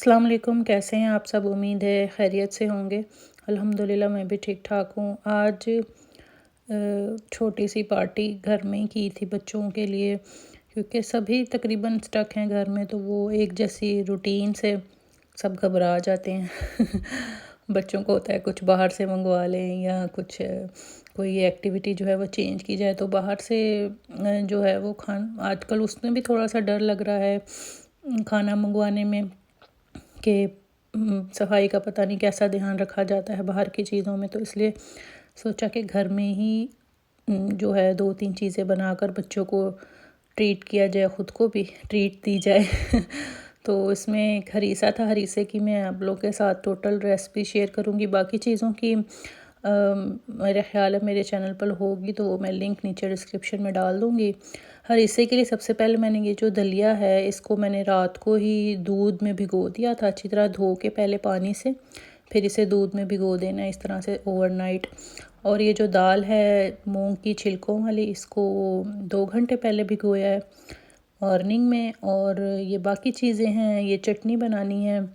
अस्सलाम वालेकुम। कैसे हैं आप सब? उम्मीद है खैरियत से होंगे। अल्हम्दुलिल्लाह मैं भी ठीक ठाक हूँ। आज छोटी सी पार्टी घर में ही की थी बच्चों के लिए, क्योंकि सभी तकरीबन स्टक हैं घर में, तो वो एक जैसी रूटीन से सब घबरा जाते हैं। बच्चों को होता है कुछ बाहर से मंगवा लें या कुछ कोई एक्टिविटी जो है वो चेंज की जाए, तो बाहर से जो है वो आजकल उसमें भी थोड़ा सा डर लग रहा है खाना मंगवाने में कि सफाई का पता नहीं कैसा ध्यान रखा जाता है बाहर की चीज़ों में। तो इसलिए सोचा कि घर में ही जो है 2-3 चीज़ें बनाकर बच्चों को ट्रीट किया जाए, ख़ुद को भी ट्रीट दी जाए। तो इसमें एक हरीसा था, हरीसे की मैं आप लोगों के साथ टोटल रेसिपी शेयर करूँगी। बाकी चीज़ों की मेरा ख़्याल है मेरे चैनल पर होगी, तो मैं लिंक नीचे डिस्क्रिप्शन में डाल दूँगी। हरीसे के लिए सबसे पहले मैंने ये जो दलिया है, इसको मैंने रात को ही दूध में भिगो दिया था, अच्छी तरह धो के पहले पानी से, फिर इसे दूध में भिगो देना इस तरह से ओवरनाइट। और ये जो दाल है मूंग की छिलकों वाली, इसको 2 घंटे पहले भिगोया है मॉर्निंग में। और ये बाकी चीज़ें हैं, ये चटनी बनानी है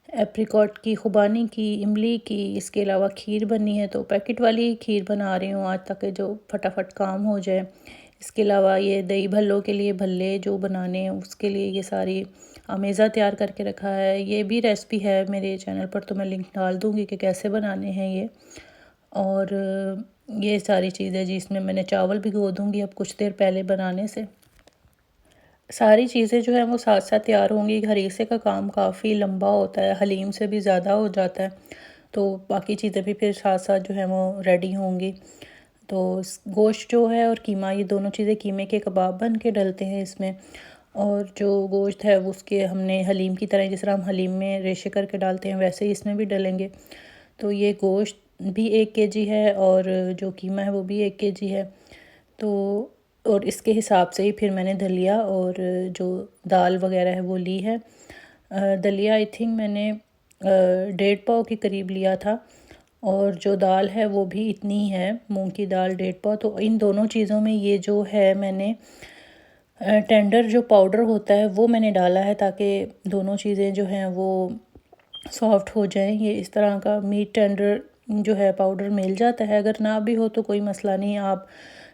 एप्रिकॉट की, खुबानी की, इमली की, इसके अलावा खीर बननी है, तो पैकेट वाली खीर बना रही हूँ आज, ताकि जो फटाफट काम हो जाए। इसके अलावा ये दही भल्लों के लिए भल्ले जो बनाने हैं, उसके लिए ये सारी अमेज़ा तैयार करके रखा है। ये भी रेसिपी है मेरे चैनल पर, तो मैं लिंक डाल दूँगी कि कैसे बनाने हैं ये। और ये सारी चीज़ें जी, इसमें मैंने चावल भिगो दूँगी अब कुछ देर पहले बनाने से। सारी चीज़ें जो है वो साथ साथ तैयार होंगी। हरीसे का काम काफ़ी लंबा होता है, हलीम से भी ज़्यादा हो जाता है, तो बाकी चीज़ें भी फिर साथ साथ जो है वो रेडी होंगी। तो गोश्त जो है और कीमा, ये दोनों चीज़ें कीमे के कबाब बन के डलते हैं इसमें। और जो गोश्त है वो उसके हमने हलीम की तरह, जिस तरह हम हलीम में रेशे करके डालते हैं, वैसे ही इसमें भी डलेंगे। तो ये गोश्त भी 1 केजी है और जो कीमा है वो भी 1 केजी है। तो और इसके हिसाब से ही फिर मैंने दलिया और जो दाल वगैरह है वो ली है। दलिया आई थिंक मैंने 1.5 पाव के करीब लिया था, और जो दाल है वो भी इतनी ही है, मूंग की दाल 1.5 पाव। तो इन दोनों चीज़ों में ये जो है मैंने टेंडर जो पाउडर होता है वो मैंने डाला है, ताकि दोनों चीज़ें जो हैं वो सॉफ्ट हो जाएं। ये इस तरह का मीट टेंडर जो है पाउडर मिल जाता है, अगर ना भी हो तो कोई मसला नहीं, आप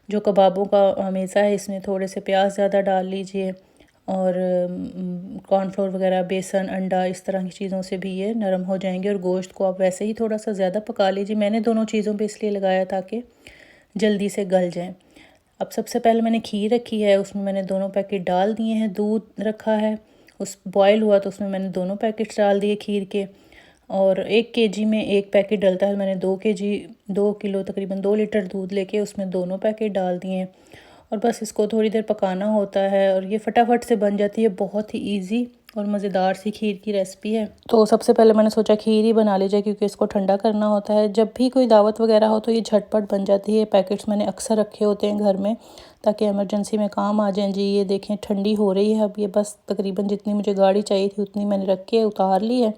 जो कबाबों का हमेशा है इसमें थोड़े से प्याज ज़्यादा डाल लीजिए, और कॉर्नफ्लोर वगैरह, बेसन, अंडा, इस तरह की चीज़ों से भी ये नरम हो जाएंगे। और गोश्त को आप वैसे ही थोड़ा सा ज़्यादा पका लीजिए। मैंने दोनों चीज़ों पे इसलिए लगाया ताकि जल्दी से गल जाएं। अब सबसे पहले मैंने खीर रखी है, उसमें मैंने दोनों पैकेट डाल दिए हैं। दूध रखा है, उस बॉयल हुआ तो उसमें मैंने दोनों पैकेट्स डाल दिए खीर के। और 1 केजी में 1 पैकेट डलता है, मैंने 2 किलो तकरीबन 2 लीटर दूध लेके उसमें दोनों पैकेट डाल दिए। और बस इसको थोड़ी देर पकाना होता है, और ये फटाफट से बन जाती है। बहुत ही इजी और मज़ेदार सी खीर की रेसिपी है। तो सबसे पहले मैंने सोचा खीर ही बना लीजिए, क्योंकि इसको ठंडा करना होता है। जब भी कोई दावत वगैरह हो तो ये झटपट बन जाती है। पैकेट्स मैंने अक्सर रखे होते हैं घर में, ताकि इमरजेंसी में काम आ जाएँ। जी ये देखें ठंडी हो रही है अब, ये बस तकरीबन जितनी मुझे गाढ़ी चाहिए थी उतनी मैंने रख के उतार ली है,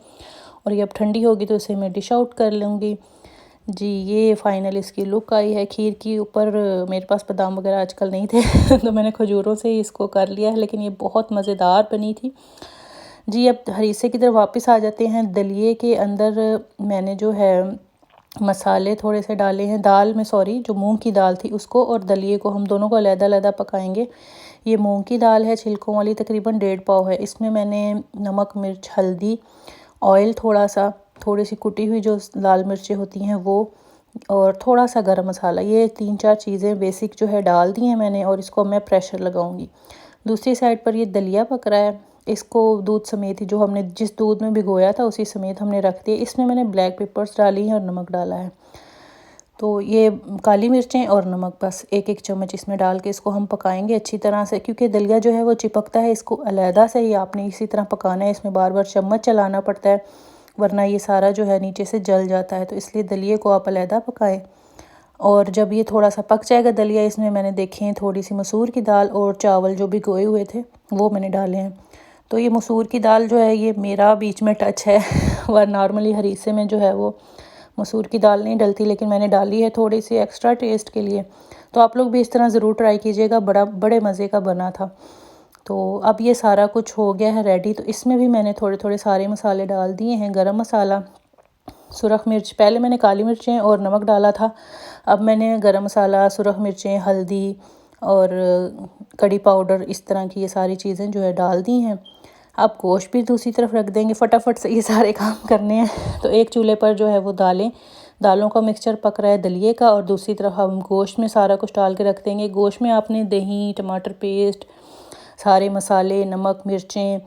और ये अब ठंडी होगी तो इसे मैं डिश आउट कर लूँगी। जी ये फाइनल इसकी लुक आई है खीर की। ऊपर मेरे पास बादाम वगैरह आजकल नहीं थे तो मैंने खजूरों से ही इसको कर लिया है, लेकिन ये बहुत मज़ेदार बनी थी। जी अब हरीसे की तरफ वापस आ जाते हैं। दलिए के अंदर मैंने जो है मसाले थोड़े से डाले हैं, दाल में सॉरी, जो मूंग की दाल थी उसको और दलिए को हम दोनों को अलग-अलग पकाएंगे। ये मूंग की दाल है छिलकों वाली, तकरीबन 1.5 पाव है। इसमें मैंने नमक, मिर्च, हल्दी, ऑयल थोड़ा सा, थोड़ी सी कुटी हुई जो लाल मिर्चें होती हैं वो, और थोड़ा सा गरम मसाला, ये 3-4 चीज़ें बेसिक जो है डाल दी हैं मैंने। और इसको मैं प्रेशर लगाऊंगी। दूसरी साइड पर ये दलिया पक रहा है, इसको दूध समेत ही, जो हमने जिस दूध में भिगोया था उसी समेत हमने रख दिया। इसमें मैंने ब्लैक पेपर्स डाली हैं और नमक डाला है। तो ये काली मिर्चें और नमक, बस 1-1 चम्मच इसमें डाल के इसको हम पकाएंगे अच्छी तरह से, क्योंकि दलिया जो है वो चिपकता है। इसको अलहदा से ही आपने इसी तरह पकाना है, इसमें बार बार चम्मच चलाना पड़ता है, वरना ये सारा जो है नीचे से जल जाता है। तो इसलिए दलिए को आप अलहदा पकाएं। और जब ये थोड़ा सा पक जाएगा दलिया, इसमें मैंने देखें थोड़ी सी मसूर की दाल और चावल जो भिगोए हुए थे वो मैंने डाले हैं। तो ये मसूर की दाल जो है ये मेरा बीच में टच है वह नॉर्मली हरीसे में जो है वो मसूर की दाल नहीं डलती, लेकिन मैंने डाली है थोड़ी सी एक्स्ट्रा टेस्ट के लिए। तो आप लोग भी इस तरह ज़रूर ट्राई कीजिएगा, बड़े मज़े का बना था। तो अब ये सारा कुछ हो गया है रेडी। तो इसमें भी मैंने थोड़े थोड़े सारे मसाले डाल दिए हैं। गरम मसाला, सुरख मिर्च, पहले मैंने काली मिर्चें और नमक डाला था, अब मैंने गरम मसाला, सुरख मिर्चें, हल्दी और कड़ी पाउडर, इस तरह की ये सारी चीज़ें जो है डाल दी हैं। अब गोश्त भी दूसरी तरफ रख देंगे, फटाफट से ये सारे काम करने हैं। तो एक चूल्हे पर जो है वो दालों का मिक्सचर पक रहा है दलिए का, और दूसरी तरफ हम गोश्त में सारा कुछ डाल के रख देंगे। गोश्त में आपने दही, टमाटर पेस्ट, सारे मसाले, नमक, मिर्चें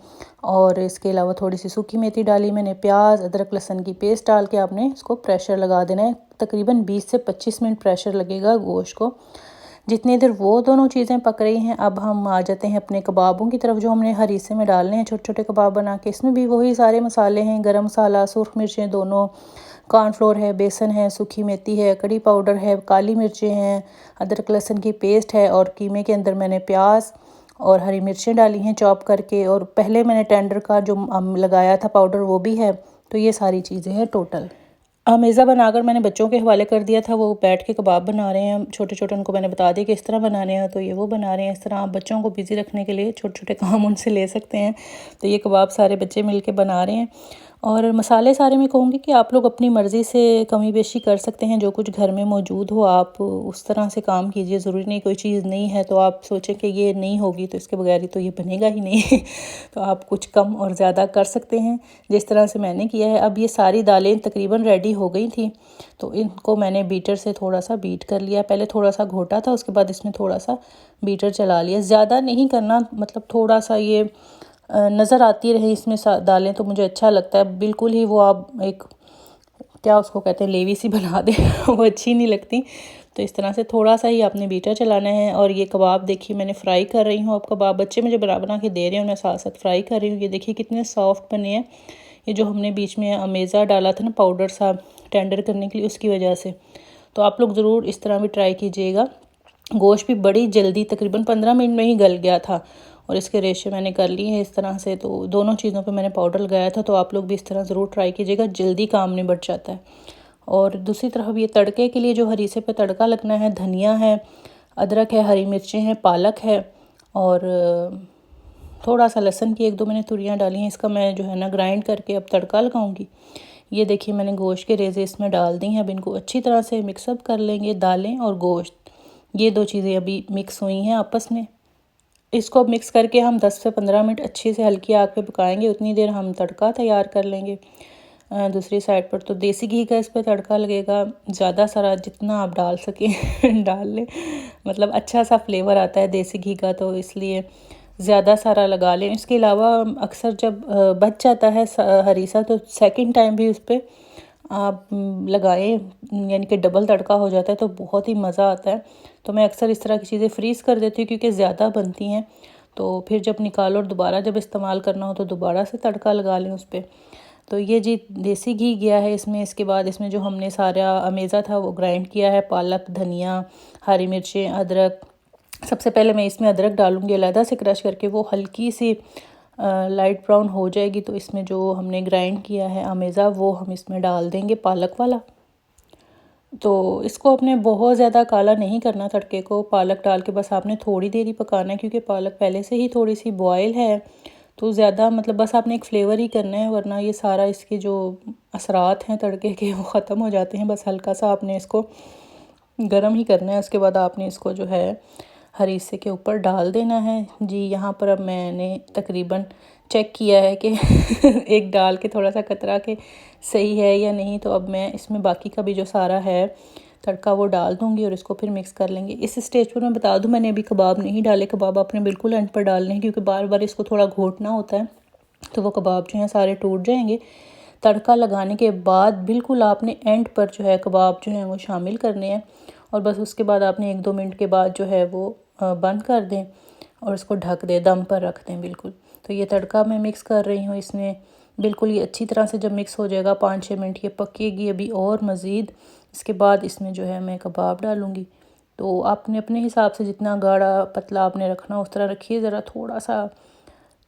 और इसके अलावा थोड़ी सी सूखी मेथी डाली मैंने, प्याज, अदरक लहसुन की पेस्ट डाल के आपने इसको प्रेशर लगा देना है। तकरीबन 20 से 25 मिनट प्रेशर लगेगा गोश्त को। जितनी देर वो दोनों चीज़ें पक रही हैं, अब हम आ जाते हैं अपने कबाबों की तरफ, जो हमने हरीसे में डालने हैं, छोटे छोटे कबाब बना के। इसमें भी वही सारे मसाले हैं, गरम मसाला, सुरख मिर्चें दोनों, कॉर्नफ्लोर है, बेसन है, सूखी मेथी है, कड़ी पाउडर है, काली मिर्चें हैं, अदरक लहसुन की पेस्ट है, और कीमे के अंदर मैंने प्याज और हरी मिर्चें डाली हैं चॉप करके, और पहले मैंने टेंडर का जो लगाया था पाउडर वो भी है। तो ये सारी चीज़ें हैं टोटल। अमेज़ा बनाकर मैंने बच्चों के हवाले कर दिया था, वो बैठ के कबाब बना रहे हैं छोटे छोटे। उनको मैंने बता दिया कि इस तरह बनाने हैं, तो ये वो बना रहे हैं। इस तरह आप बच्चों को बिज़ी रखने के लिए छोटे छोटे काम उनसे ले सकते हैं। तो ये कबाब सारे बच्चे मिल के बना रहे हैं। और मसाले सारे मैं कहूँगी कि आप लोग अपनी मर्ज़ी से कमी बेशी कर सकते हैं, जो कुछ घर में मौजूद हो आप उस तरह से काम कीजिए। ज़रूरी नहीं कोई चीज़ नहीं है तो आप सोचें कि ये नहीं होगी तो इसके बगैर ही तो ये बनेगा ही नहीं। तो आप कुछ कम और ज़्यादा कर सकते हैं, जिस तरह से मैंने किया है। अब ये सारी दालें तकरीबन रेडी हो गई थी, तो इनको मैंने बीटर से थोड़ा सा बीट कर लिया। पहले थोड़ा सा घोटा था, उसके बाद इसमें थोड़ा सा बीटर चला लिया। ज़्यादा नहीं करना, मतलब थोड़ा सा ये नज़र आती रहे इसमें दालें, तो मुझे अच्छा लगता है। बिल्कुल ही वो आप एक क्या उसको कहते हैं लेवी सी बना दें वो अच्छी नहीं लगती। तो इस तरह से थोड़ा सा ही आपने बीटर चलाना है। और ये कबाब देखिए मैंने फ्राई कर रही हूँ। अब कबाब बच्चे मुझे बना बना के दे रहे हैं, मैं साथ साथ फ्राई कर रही हूँ। ये देखिए कितने सॉफ्ट बने हैं। ये जो हमने बीच में अमेज़ा डाला था ना पाउडर सा टेंडर करने के लिए, उसकी वजह से। तो आप लोग ज़रूर इस तरह भी ट्राई कीजिएगा। गोश्त भी बड़ी जल्दी तकरीबन 15 मिनट में ही गल गया था, और इसके रेशे मैंने कर लिए हैं इस तरह से। तो दोनों चीज़ों पे मैंने पाउडर लगाया था, तो आप लोग भी इस तरह ज़रूर ट्राई कीजिएगा, जल्दी काम निबट जाता है। और दूसरी तरफ ये तड़के के लिए जो हरीसे पे तड़का लगना है, धनिया है, अदरक है, हरी मिर्चें हैं, पालक है, और थोड़ा सा लहसुन की 1-2 मैंने तुरियाँ डाली हैं। इसका मैं जो है ना ग्राइंड करके अब तड़का लगाऊंगी। ये देखिए मैंने गोश्त के रेज़े इसमें डाल दी हैं। अब इनको अच्छी तरह से मिक्सअप कर लेंगे, दालें और गोश्त, ये 2 चीज़ें अभी मिक्स हुई हैं आपस में। इसको अब मिक्स करके हम 10 से 15 मिनट अच्छे से हल्की आग पे पकाएंगे। उतनी देर हम तड़का तैयार कर लेंगे। दूसरी साइड पर तो देसी घी का इस पर तड़का लगेगा, ज़्यादा सारा जितना आप डाल सकें डाल लें, मतलब अच्छा सा फ्लेवर आता है देसी घी का, तो इसलिए ज़्यादा सारा लगा लें। इसके अलावा अक्सर जब बच जाता है हरीसा, तो सेकंड टाइम भी उस पर आप लगाएं, यानी कि डबल तड़का हो जाता है, तो बहुत ही मज़ा आता है। तो मैं अक्सर इस तरह की चीज़ें फ्रीज़ कर देती हूँ, क्योंकि ज़्यादा बनती हैं, तो फिर जब निकालो और दोबारा जब इस्तेमाल करना हो तो दोबारा से तड़का लगा लें उस पर। तो ये जी देसी घी गया है इसमें। इसके बाद इसमें जो हमने सारा अमेज़ा था वो ग्राइंड किया है, पालक, धनिया, हरी मिर्चें, अदरक। सबसे पहले मैं इसमें अदरक डालूँगी अलहदा से क्रश करके, वो हल्की सी लाइट ब्राउन हो जाएगी, तो इसमें जो हमने ग्राइंड किया है अमेज़ा वो हम इसमें डाल देंगे, पालक वाला। तो इसको अपने बहुत ज़्यादा काला नहीं करना तड़के को। पालक डाल के बस आपने थोड़ी देर ही पकाना है, क्योंकि पालक पहले से ही थोड़ी सी बॉयल है, तो ज़्यादा मतलब बस आपने एक फ्लेवर ही करना है, वरना ये सारा इसके जो असरात हैं तड़के के वो ख़त्म हो जाते हैं। बस हल्का सा आपने इसको गरम ही करना है। उसके बाद आपने इसको जो है हरीसे के ऊपर डाल देना है जी। यहाँ पर अब मैंने तकरीबन चेक किया है कि एक डाल के थोड़ा सा कतरा के सही है या नहीं, तो अब मैं इसमें बाकी का भी जो सारा है तड़का वो डाल दूँगी और इसको फिर मिक्स कर लेंगे। इस स्टेज पर मैं बता दूँ, मैंने अभी कबाब नहीं डाले। कबाब आपने बिल्कुल एंड पर डालने हैं, क्योंकि बार बार इसको थोड़ा घोटना होता है, तो वो कबाब जो हैं सारे टूट जाएंगे। तड़का लगाने के बाद बिल्कुल आपने एंड पर जो है कबाब जो हैं वो शामिल करने हैं, और बस उसके बाद आपने 1-2 मिनट के बाद जो है वो बंद कर दें और इसको ढक दें, दम पर रख दें बिल्कुल। तो ये तड़का मैं मिक्स कर रही हूँ इसमें बिल्कुल। ये अच्छी तरह से जब मिक्स हो जाएगा 5-6 मिनट ये पकेगी अभी और मज़ीद। इसके बाद इसमें जो है मैं कबाब डालूँगी। तो आपने अपने हिसाब से जितना गाढ़ा पतला आपने रखना उस तरह रखिए। ज़रा थोड़ा सा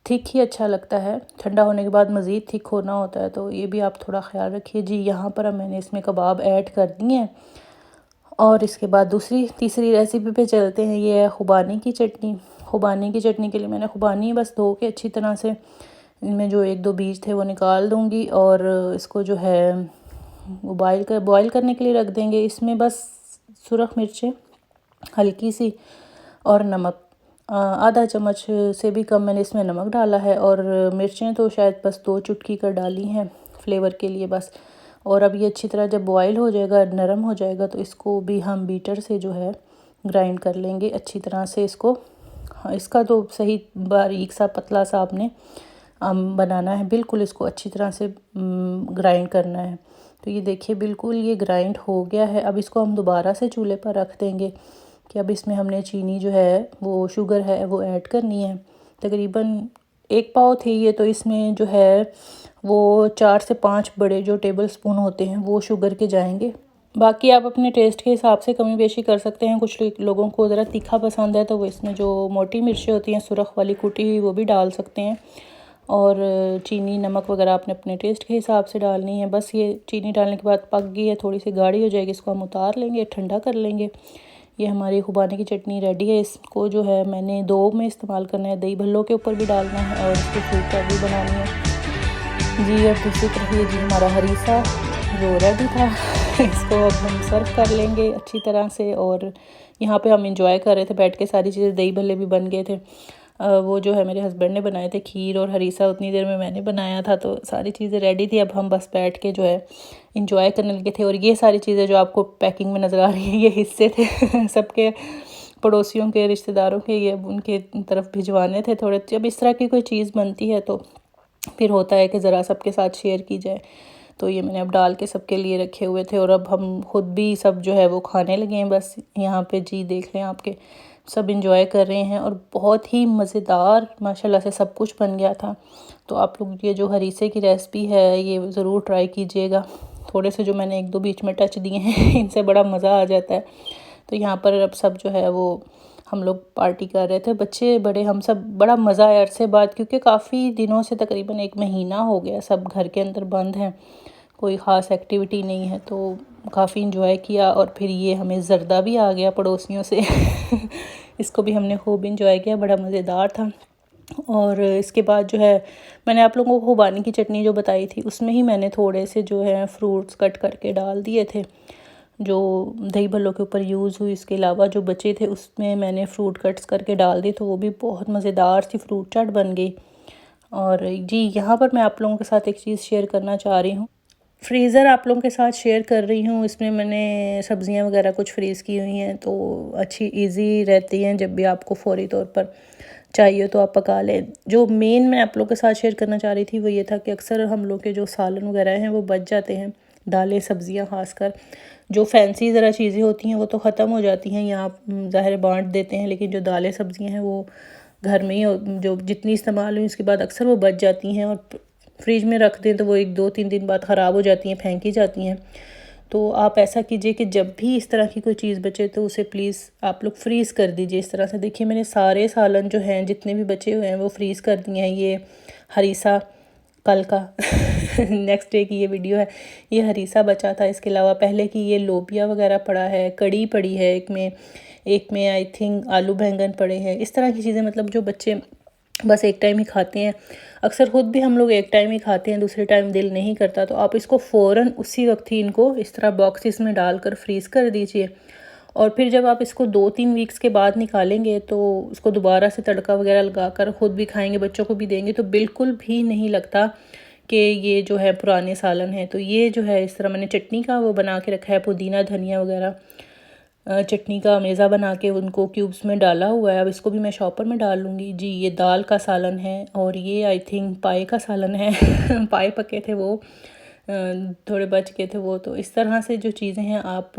थिक ही अच्छा लगता है, ठंडा होने के बाद मज़ीद थिक होना होता है, तो ये भी आप थोड़ा ख्याल रखिए जी। यहाँ पर अब मैंने इसमें कबाब ऐड कर दिए हैं, और इसके बाद तीसरी रेसिपी पे चलते हैं। ये है खुबानी की चटनी। खुबानी की चटनी के लिए मैंने खुबानी बस धो के अच्छी तरह से इनमें जो एक दो बीज थे वो निकाल दूँगी और इसको जो है बॉईल करने के लिए रख देंगे। इसमें बस सुरख मिर्चें हल्की सी और नमक, आधा चम्मच से भी कम मैंने इसमें नमक डाला है, और मिर्चें तो शायद बस 2 चुटकी कर डाली हैं फ्लेवर के लिए बस। और अब ये अच्छी तरह जब बॉईल हो जाएगा, नरम हो जाएगा, तो इसको भी हम बीटर से जो है ग्राइंड कर लेंगे अच्छी तरह से इसको। इसका तो सही बारीक सा पतला सा आपने बनाना है, बिल्कुल इसको अच्छी तरह से ग्राइंड करना है। तो ये देखिए बिल्कुल ये ग्राइंड हो गया है। अब इसको हम दोबारा से चूल्हे पर रख देंगे कि अब इसमें हमने चीनी जो है वो शुगर है वो ऐड करनी है। तकरीबन 1 पाव थी ये, तो इसमें जो है वो 4 से 5 बड़े जो टेबल स्पून होते हैं वो शुगर के जाएंगे। बाकी आप अपने टेस्ट के हिसाब से कमी बेशी कर सकते हैं। कुछ लोगों को ज़रा तीखा पसंद है तो वो इसमें जो मोटी मिर्चें होती हैं सुरख वाली कूटी हुई वो भी डाल सकते हैं। और चीनी नमक वगैरह आपने अपने टेस्ट के हिसाब से डालनी है। बस ये चीनी डालने के बाद पक गई है, थोड़ी सी गाढ़ी हो जाएगी, इसको हम उतार लेंगे, ठंडा कर लेंगे। ये हमारी खुबानी की चटनी रेडी है। इसको जो है मैंने 2 में इस्तेमाल करना है, दही भल्लों के ऊपर भी डालना है और इसकी फ्रूट चाट भी बनानी है जी। अब दूसरी तरफ ये जी हमारा हरीसा जो रेडी था इसको अब हम सर्व कर लेंगे अच्छी तरह से। और यहाँ पे हम इंजॉय कर रहे थे बैठ के, सारी चीज़ें, दही भल्ले भी बन गए थे। वो जो है मेरे हस्बैंड ने बनाए थे, खीर और हरीसा उतनी देर में मैंने बनाया था, तो सारी चीज़ें रेडी थी। अब हम बस बैठ के जो है इंजॉय करने लगे थे। और ये सारी चीज़ें जो आपको पैकिंग में नज़र आ रही है ये हिस्से थे सबके पड़ोसियों के, रिश्तेदारों के, ये उनके तरफ भिजवाने थे थोड़े। जब इस तरह की कोई चीज़ बनती है तो फिर होता है कि ज़रा सबके साथ शेयर की जाए। तो ये मैंने अब डाल के सबके लिए रखे हुए थे और अब हम खुद भी सब जो है वो खाने लगे हैं। बस यहाँ पे जी देख लें आपके सब इंजॉय कर रहे हैं और बहुत ही मज़ेदार माशाल्लाह से सब कुछ बन गया था। तो आप लोग ये जो हरीसे की रेसिपी है ये ज़रूर ट्राई कीजिएगा। थोड़े से जो मैंने 1-2 बीच में टच दिए हैं इनसे बड़ा मज़ा आ जाता है। तो यहाँ पर अब सब जो है वो हम लोग पार्टी कर रहे थे, बच्चे बड़े, हम सब, बड़ा मज़ा आया अरसे बाद, क्योंकि काफ़ी दिनों से तकरीबन 1 महीना हो गया सब घर के अंदर बंद हैं, कोई ख़ास एक्टिविटी नहीं है, तो काफ़ी इंजॉय किया। और फिर ये हमें ज़र्दा भी आ गया पड़ोसियों से इसको भी हमने खूब इंजॉय किया, बड़ा मज़ेदार था। और इसके बाद जो है मैंने आप लोगों को खुबानी की चटनी जो बताई थी उसमें ही मैंने थोड़े से जो है फ्रूट्स कट करके डाल दिए थे जो दही भल्लों के ऊपर यूज़ हुई। इसके अलावा जो बचे थे उसमें मैंने फ्रूट कट्स करके डाल दिए, तो वो भी बहुत मज़ेदार सी फ्रूट चाट बन गई। और जी यहाँ पर मैं आप लोगों के साथ एक चीज़ शेयर करना चाह रही हूँ, फ्रीज़र आप लोगों के साथ शेयर कर रही हूँ। इसमें मैंने सब्ज़ियाँ वगैरह कुछ फ्रीज़ की हुई हैं, तो अच्छी इजी रहती हैं, जब भी आपको फ़ौरी तौर पर चाहिए तो आप पका लें। जो मेन मैं आप लोगों के साथ शेयर करना चाह रही थी वो ये था कि अक्सर हम लोग के जो सालन वगैरह हैं वो बच जाते हैं, दालें सब्ज़ियाँ ख़ासकर, जो फैंसी ज़रा चीज़ें होती हैं वो तो ख़त्म हो जाती हैं या आप ज़ाहिर बाँट देते हैं, लेकिन जो दालें सब्ज़ियाँ हैं वो घर में ही जो जितनी इस्तेमाल हुई उसके बाद अक्सर वो बच जाती हैं, और फ्रिज में रख दें तो वो 1-2-3 दिन बाद ख़राब हो जाती हैं, फेंकी जाती हैं। तो आप ऐसा कीजिए कि जब भी इस तरह की कोई चीज़ बचे तो उसे प्लीज़ आप लोग फ्रीज़ कर दीजिए इस तरह से। देखिए मैंने सारे सालन जो हैं जितने भी बचे हुए हैं वो फ्रीज़ कर दिए हैं। ये हरीसा कल का नेक्स्ट डे की ये वीडियो है, ये हरीसा बचा था। इसके अलावा पहले की ये लोबिया वगैरह पड़ा है, कड़ी पड़ी है, एक में आई थिंक आलू बैंगन पड़े हैं। इस तरह की चीज़ें मतलब जो बच्चे बस एक टाइम ही खाते हैं, अक्सर ख़ुद भी हम लोग एक टाइम ही खाते हैं, दूसरे टाइम दिल नहीं करता, तो आप इसको फ़ौरन उसी वक्त ही इनको इस तरह बॉक्सेस में डालकर फ्रीज़ कर दीजिए। और फिर जब आप इसको 2-3 वीक्स के बाद निकालेंगे तो उसको दोबारा से तड़का वगैरह लगाकर ख़ुद भी खाएंगे, बच्चों को भी देंगे, तो बिल्कुल भी नहीं लगता कि ये जो है पुराने सालन है। तो ये जो है इस तरह मैंने चटनी का वो बना के रखा है, पुदीना धनिया वगैरह चटनी का मेज़ा बना के उनको क्यूब्स में डाला हुआ है। अब इसको भी मैं शॉपर में डाल लूँगी जी। ये दाल का सालन है और ये आई थिंक पाए का सालन है पाए पके थे वो, थोड़े बच गए थे वो। तो इस तरह से जो चीज़ें हैं आप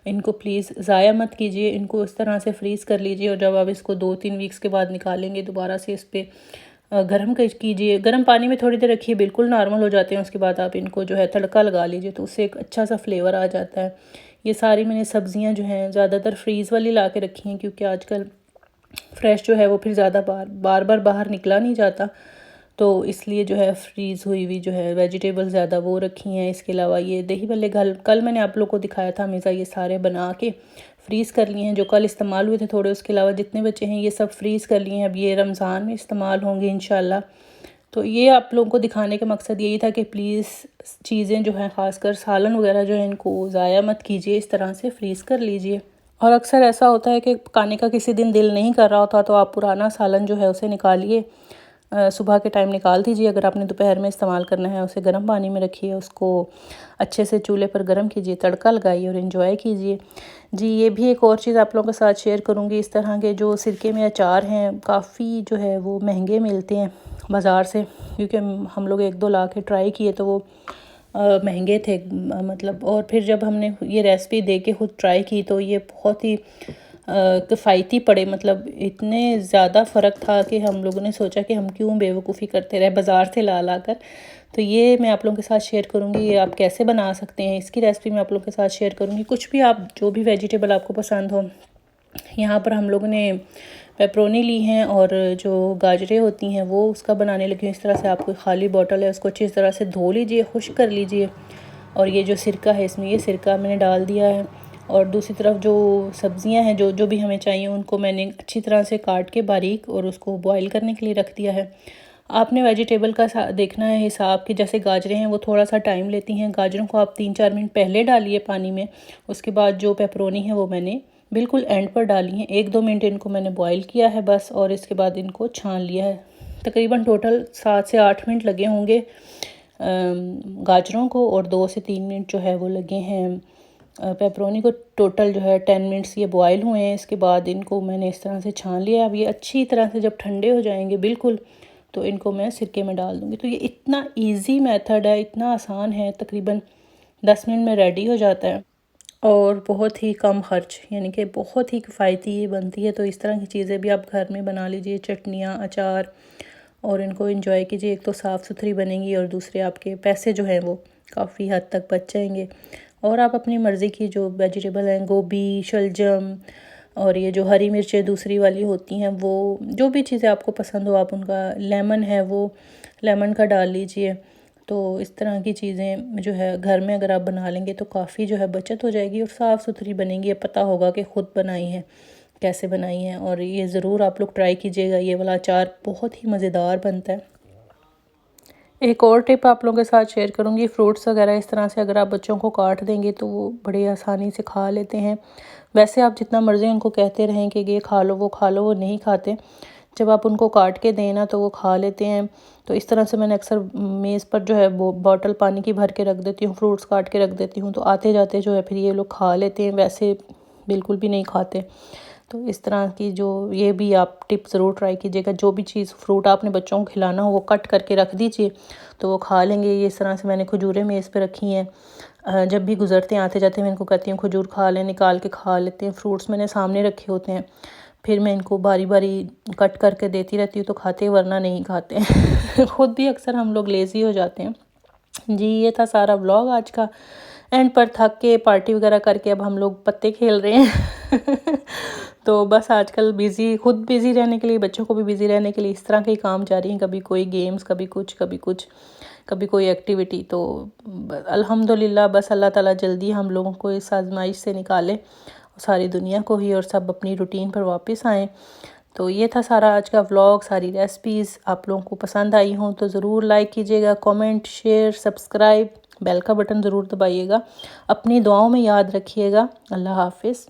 इनको प्लीज़ ज़ाया मत कीजिए, इनको इस तरह से फ्रीज़ कर लीजिए और जब आप इसको 2-3 वीक्स के बाद निकालेंगे दोबारा से इस पर गर्म कीजिए, गर्म पानी में थोड़ी देर रखिए, बिल्कुल नॉर्मल हो जाते हैं। उसके बाद आप इनको जो है तड़का लगा लीजिए तो उससे एक अच्छा सा फ्लेवर आ जाता है। ये सारी मैंने सब्ज़ियां जो हैं ज़्यादातर फ्रीज़ वाली ला के रखी हैं, क्योंकि आजकल फ्रेश जो है वो फिर ज़्यादा बार बार बाहर निकला नहीं जाता, तो इसलिए जो है फ्रीज़ हुई हुई जो है वेजिटेबल ज़्यादा वो रखी हैं। इसके अलावा ये दही भल्ले कल मैंने आप लोग को दिखाया था हमेशा, ये सारे बना के फ्रीज़ कर लिए हैं, जो कल इस्तेमाल हुए थे थोड़े, उसके अलावा जितने बचे हैं ये सब फ्रीज़ कर लिए हैं। अब ये रमज़ान में इस्तेमाल होंगे इंशाल्लाह। तो ये आप लोगों को दिखाने का मकसद यही था कि प्लीज़ चीज़ें जो हैं ख़ासकर सालन वगैरह जो है इनको ज़ाया मत कीजिए, इस तरह से फ्रीज़ कर लीजिए। और अक्सर ऐसा होता है कि खाने का किसी दिन दिल नहीं कर रहा होता तो आप पुराना सालन जो है उसे निकालिए, सुबह के टाइम निकाल दीजिए। अगर आपने दोपहर में इस्तेमाल करना है उसे गर्म पानी में रखिए, उसको अच्छे से चूल्हे पर गर्म कीजिए, तड़का लगाइए और एंजॉय कीजिए। जी, ये भी एक और चीज़ आप लोगों के साथ शेयर करूँगी। इस तरह के जो सिरके में अचार हैं काफ़ी जो है वो महंगे मिलते हैं बाज़ार से, क्योंकि हम लोग 1-2 ला के ट्राई किए तो वो महंगे थे मतलब। और फिर जब हमने ये रेसिपी दे के खुद ट्राई की तो ये बहुत ही किफ़ायती पड़े, मतलब इतने ज़्यादा फ़र्क था कि हम लोगों ने सोचा कि हम क्यों बेवकूफ़ी करते रहे बाज़ार से ला ला कर। तो ये मैं आप लोगों के साथ शेयर करूँगी, ये आप कैसे बना सकते हैं इसकी रेसिपी मैं आप लोगों के साथ शेयर करूँगी। कुछ भी आप जो भी वेजिटेबल आपको पसंद हो, यहाँ पर हम लोगों ने पेपरोनी ली हैं और जो गाजरें होती हैं वो उसका बनाने लगी हूँ। इस तरह से आप कोई ख़ाली बॉटल है उसको अच्छी तरह से धो लीजिए, खुश्क कर लीजिए, और ये जो सिरका है इसमें ये सिरका मैंने डाल दिया है। और दूसरी तरफ जो सब्ज़ियां हैं जो जो भी हमें चाहिए उनको मैंने अच्छी तरह से काट के बारीक और उसको बॉईल करने के लिए रख दिया है। आपने वेजिटेबल का देखना है हिसाब कि जैसे गाजरें हैं वो थोड़ा सा टाइम लेती हैं, गाजरों को आप 3-4 मिनट पहले डालिए पानी में। उसके बाद जो पेपरोनी है वो मैंने बिल्कुल एंड पर डाली हैं, 1-2 मिनट इनको मैंने बॉईल किया है बस, और इसके बाद इनको छान लिया है। तकरीबन टोटल 7 से 8 मिनट लगे होंगे गाजरों को, और 2 से 3 मिनट जो है वो लगे हैं पेपरोनी को। टोटल जो है 10 मिनट्स ये बॉयल हुए हैं। इसके बाद इनको मैंने इस तरह से छान लिया। अब ये अच्छी तरह से जब ठंडे हो जाएंगे बिल्कुल, तो इनको मैं सिरके में डाल दूँगी। तो ये इतना इजी मेथड है, इतना आसान है, तकरीबन 10 मिनट में रेडी हो जाता है और बहुत ही कम खर्च, यानी कि बहुत ही किफ़ायती ये बनती है। तो इस तरह की चीज़ें भी आप घर में बना लीजिए, चटनियाँ, अचार, और इनको एंजॉय कीजिए। एक तो साफ़ सुथरी बनेंगी और दूसरे आपके पैसे जो हैं वो काफ़ी हद तक बच जाएंगे। और आप अपनी मर्ज़ी की जो वेजिटेबल हैं, गोभी, शलजम और ये जो हरी मिर्चें दूसरी वाली होती हैं, वो जो भी चीज़ें आपको पसंद हो आप उनका, लेमन है वो लेमन का डाल लीजिए। तो इस तरह की चीज़ें जो है घर में अगर आप बना लेंगे तो काफ़ी जो है बचत हो जाएगी और साफ़ सुथरी बनेंगी। पता होगा कि ख़ुद बनाई है, कैसे बनाई है। और ये ज़रूर आप लोग ट्राई कीजिएगा, ये वाला अचार बहुत ही मज़ेदार बनता है। एक और टिप आप लोगों के साथ शेयर करूँगी, फ्रूट्स वगैरह इस तरह से अगर आप बच्चों को काट देंगे तो वो बड़े आसानी से खा लेते हैं। वैसे आप जितना मर्ज़ी उनको कहते रहें कि ये खा लो वो खा लो, वो नहीं खाते। जब आप उनको काट के दें ना तो वो खा लेते हैं। तो इस तरह से मैंने अक्सर मेज़ पर जो है वो बॉटल पानी की भर के रख देती हूँ, फ्रूट्स काट के रख देती हूँ, तो आते जाते जो है फिर ये लोग खा लेते हैं, वैसे बिल्कुल भी नहीं खाते। तो इस तरह की जो ये भी आप टिप ज़रूर ट्राई कीजिएगा। जो भी चीज़ फ्रूट आपने बच्चों को खिलाना हो वो कट करके रख दीजिए तो वो खा लेंगे। ये इस तरह से मैंने खजूरें मेज़ पे रखी हैं, जब भी गुजरते हैं आते जाते हैं मैं इनको कहती हूँ खजूर खा लें, निकाल के खा लेते हैं। फ्रूट्स मैंने सामने रखे होते हैं, फिर मैं इनको बारी बारी कट करके देती रहती हूँ तो खाते, वरना नहीं खाते। ख़ुद भी अक्सर हम लोग लेज़ी हो जाते हैं। जी, ये था सारा व्लॉग आज का। एंड पर थक के पार्टी वगैरह करके अब हम लोग पत्ते खेल रहे हैं। तो बस आजकल बिज़ी, खुद बिज़ी रहने के लिए, बच्चों को भी बिज़ी रहने के लिए इस तरह के ही काम जारी हैं। कभी कोई गेम्स, कभी कुछ, कभी कुछ, कभी कोई एक्टिविटी। तो अल्हम्दुलिल्लाह, बस अल्लाह ताला जल्दी हम लोगों को इस आजमाइश से निकाले, सारी दुनिया को ही, और सब अपनी रूटीन पर वापस आएँ। तो ये था सारा आज का व्लॉग, सारी रेसिपीज़। आप लोगों को पसंद आई हों तो ज़रूर लाइक कीजिएगा, कमेंट, शेयर, सब्सक्राइब, बेल का बटन ज़रूर दबाइएगा। अपनी दुआओं में याद रखिएगा। अल्लाह हाफ़िज़।